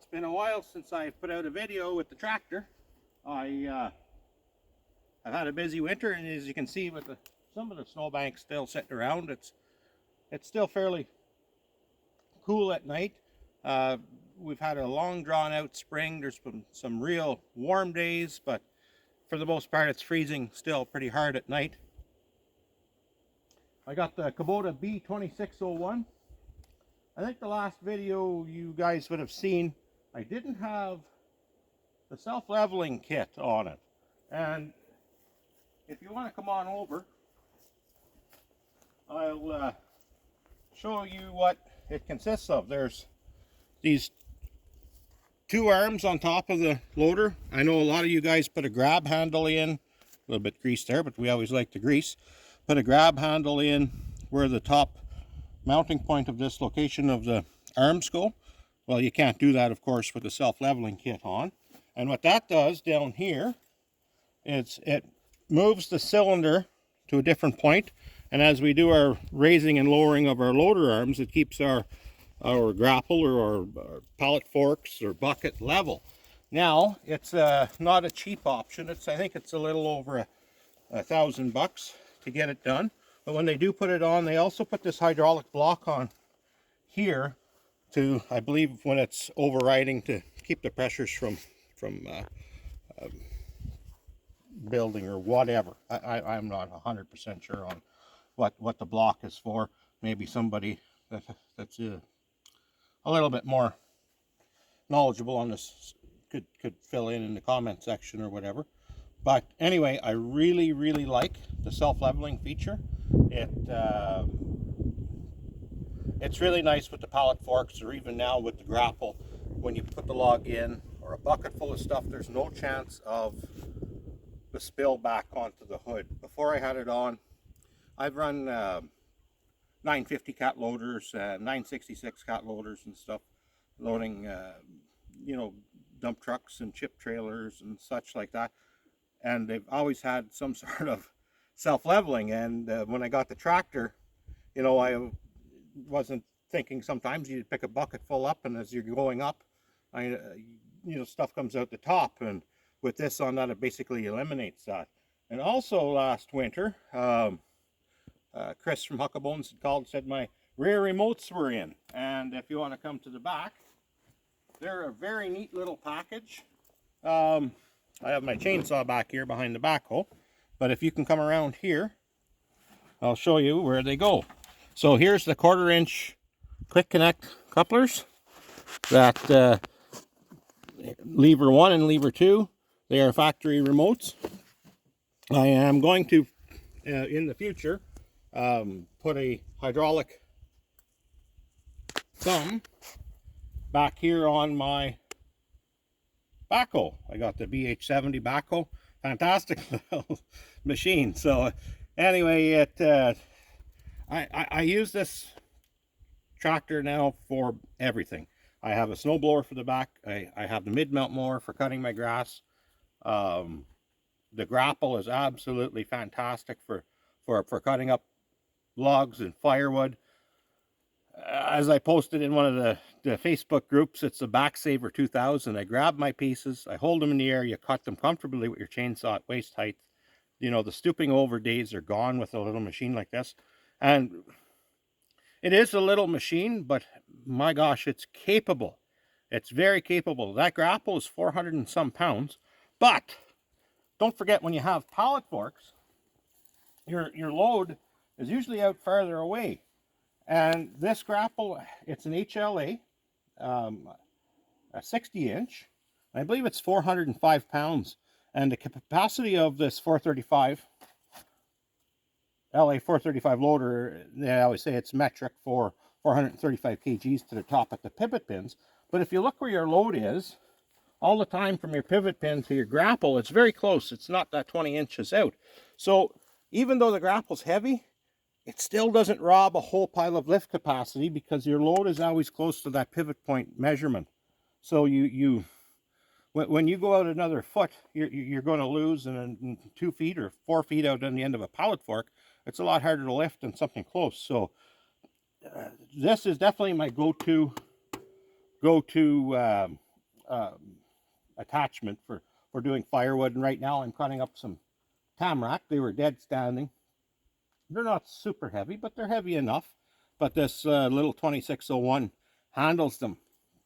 it's been a while since I put out a video with the tractor. I've had a busy winter, and as you can see with some of the snowbanks still sitting around, it's still fairly cool at night. We've had a long drawn out spring. There's been some real warm days, but for the most part it's freezing still pretty hard at night. I got the Kubota b2601. I think the last video you guys would have seen, I didn't have the self-leveling kit on it. And if you want to come on over, I'll show you what it consists of. There's these two arms on top of the loader. I know a lot of you guys put a grab handle in, a little bit grease there, but we always like to grease. Put a grab handle in where the top mounting point of this location of the arms go. Well, you can't do that, of course, with the self-leveling kit on. And what that does down here is it moves the cylinder to a different point, and as we do our raising and lowering of our loader arms, it keeps our grapple or our pallet forks or bucket level. Now, it's not a cheap option. I think it's a little over $1,000 to get it done. But when they do put it on, they also put this hydraulic block on here to, I believe, when it's overriding, to keep the pressures from building or whatever. I'm not 100% sure on what the block is for. Maybe somebody that's a little bit more knowledgeable on this could fill in the comment section or whatever. But anyway, I really like the self-leveling feature. It's really nice with the pallet forks, or even now with the grapple. When you put the log in or a bucket full of stuff, there's no chance of the spill back onto the hood. Before I had it on, I've run 950 cat loaders, 966 cat loaders and stuff, loading dump trucks and chip trailers and such like that, and they've always had some sort of self-leveling. And when I got the tractor, I wasn't thinking, sometimes you pick a bucket full up, and as you're going up, stuff comes out the top, and with this on that, it basically eliminates that. And also last winter, Chris from Huckabones had called and said my rear remotes were in, and if you want to come to the back, they're a very neat little package. I have my chainsaw back here behind the backhoe, but if you can come around here, I'll show you where they go. So here's the 1/4 inch quick connect couplers that lever 1 and lever 2, they are factory remotes. I am going to in the future put a hydraulic thumb back here on my backhoe. I got the BH70 backhoe, fantastic little machine. So anyway, I use this tractor now for everything. I have a snowblower for the back. I have the mid-mount mower for cutting my grass. The grapple is absolutely fantastic for cutting up logs and firewood. As I posted in one of the Facebook groups, it's the Backsaver 2000. I grab my pieces, I hold them in the air, you cut them comfortably with your chainsaw at waist height. The stooping over days are gone with a little machine like this. And it is a little machine, but my gosh, it's capable. It's very capable. That grapple is 400 and some pounds, but don't forget, when you have pallet forks, your load is usually out farther away. And this grapple, it's an HLA, a 60 inch. I believe it's 405 pounds. And the capacity of this 435, LA 435 loader, they always say it's metric for 435 kgs to the top at the pivot pins. But if you look where your load is, all the time from your pivot pin to your grapple, it's very close. It's not that 20 inches out. So even though the grapple's heavy, it still doesn't rob a whole pile of lift capacity, because your load is always close to that pivot point measurement. So when you go out another foot, you're going to lose, and then 2 feet or 4 feet out on the end of a pallet fork, it's a lot harder to lift than something close. So this is definitely my go-to attachment for doing firewood. And right now I'm cutting up some tamarack. They were dead standing. They're not super heavy, but they're heavy enough. But this little 2601 handles them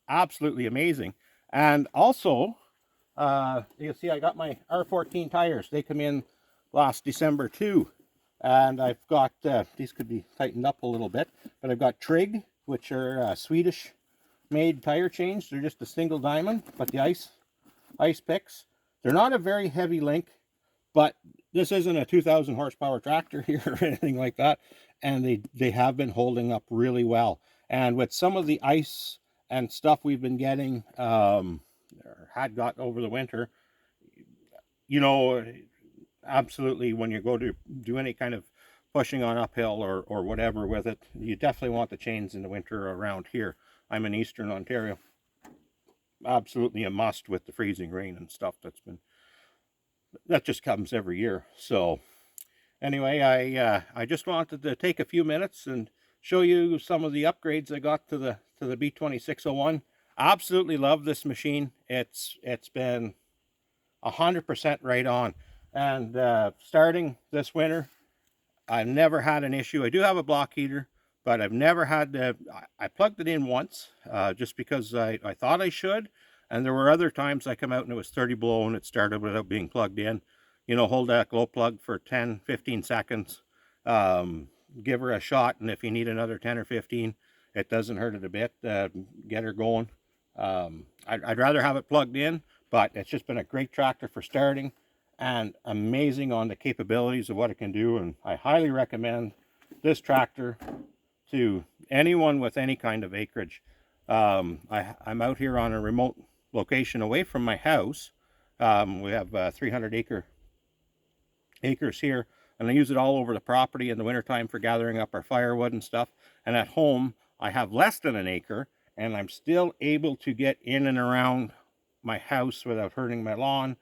absolutely amazing. And also, you see I got my R14 tires. They come in last December too. And I've got, these could be tightened up a little bit, but I've got Trig, which are Swedish made tire chains. They're just a single diamond, but the ice picks. They're not a very heavy link, but this isn't a 2,000 horsepower tractor here or anything like that. And they have been holding up really well. And with some of the ice and stuff we've been getting, or had got over the winter, you know, absolutely when you go to do any kind of pushing on uphill or whatever with it, you definitely want the chains in the winter around here. I'm in Eastern Ontario. Absolutely a must with the freezing rain and stuff that just comes every year. So anyway, I just wanted to take a few minutes and show you some of the upgrades I got to the B2601. Absolutely love this machine. It's been 100% right on. And starting this winter, I've never had an issue. I do have a block heater, but I've never had to. I plugged it in once just because I thought I should. And there were other times I come out and it was 30 below and it started without being plugged in. You know, hold that glow plug for 10, 15 seconds. Give her a shot, and if you need another 10 or 15, it doesn't hurt it a bit. Get her going. I'd rather have it plugged in, but it's just been a great tractor for starting and amazing on the capabilities of what it can do. And I highly recommend this tractor to anyone with any kind of acreage. I'm out here on a remote location away from my house. We have 300 acres here, and I use it all over the property in the wintertime for gathering up our firewood and stuff. And at home I have less than an acre, and I'm still able to get in and around my house without hurting my lawn,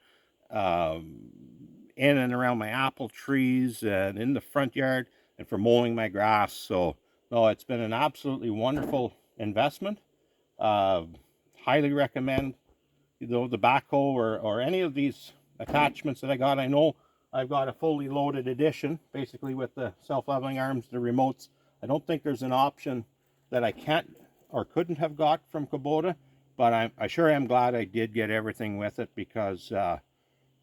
in and around my apple trees and in the front yard, and for mowing my grass. So no, it's been an absolutely wonderful investment. Highly recommend, you know, the backhoe or any of these attachments that I got. I know I've got a fully loaded edition, basically with the self-leveling arms, the remotes. I don't think there's an option that I can't or couldn't have got from Kubota, but I sure am glad I did get everything with it, because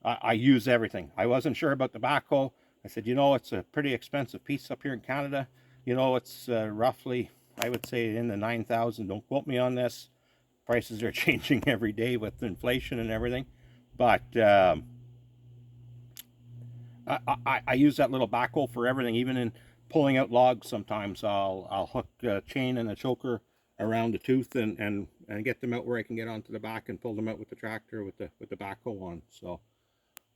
I use everything. I wasn't sure about the backhoe. I said, you know, it's a pretty expensive piece up here in Canada. You know, it's roughly, I would say, in the 9,000. Don't quote me on this. Prices are changing every day with inflation and everything. But I use that little backhoe for everything. Even in pulling out logs, sometimes I'll hook a chain and a choker around the tooth and get them out where I can get onto the back and pull them out with the tractor with the backhoe on. So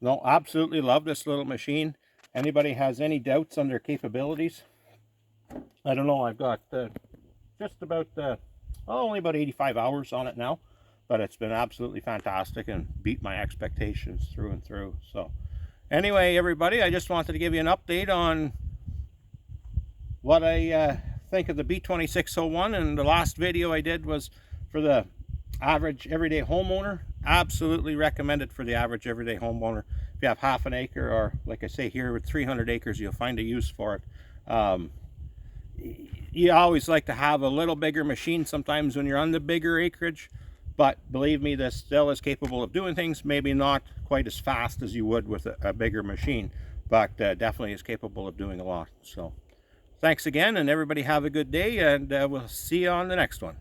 no, absolutely love this little machine. Anybody has any doubts on their capabilities? I don't know. I've got just about only about 85 hours on it now, but it's been absolutely fantastic and beat my expectations through and through. So anyway, everybody, I just wanted to give you an update on what I think of the B2601. And the last video I did was for the average everyday homeowner. Absolutely recommend it for the average everyday homeowner. If you have half an acre, or like I say here with 300 acres, you'll find a use for it. You always like to have a little bigger machine sometimes when you're on the bigger acreage, but believe me, this still is capable of doing things. Maybe not quite as fast as you would with a bigger machine, but definitely is capable of doing a lot. So thanks again, and everybody have a good day, and we'll see you on the next one.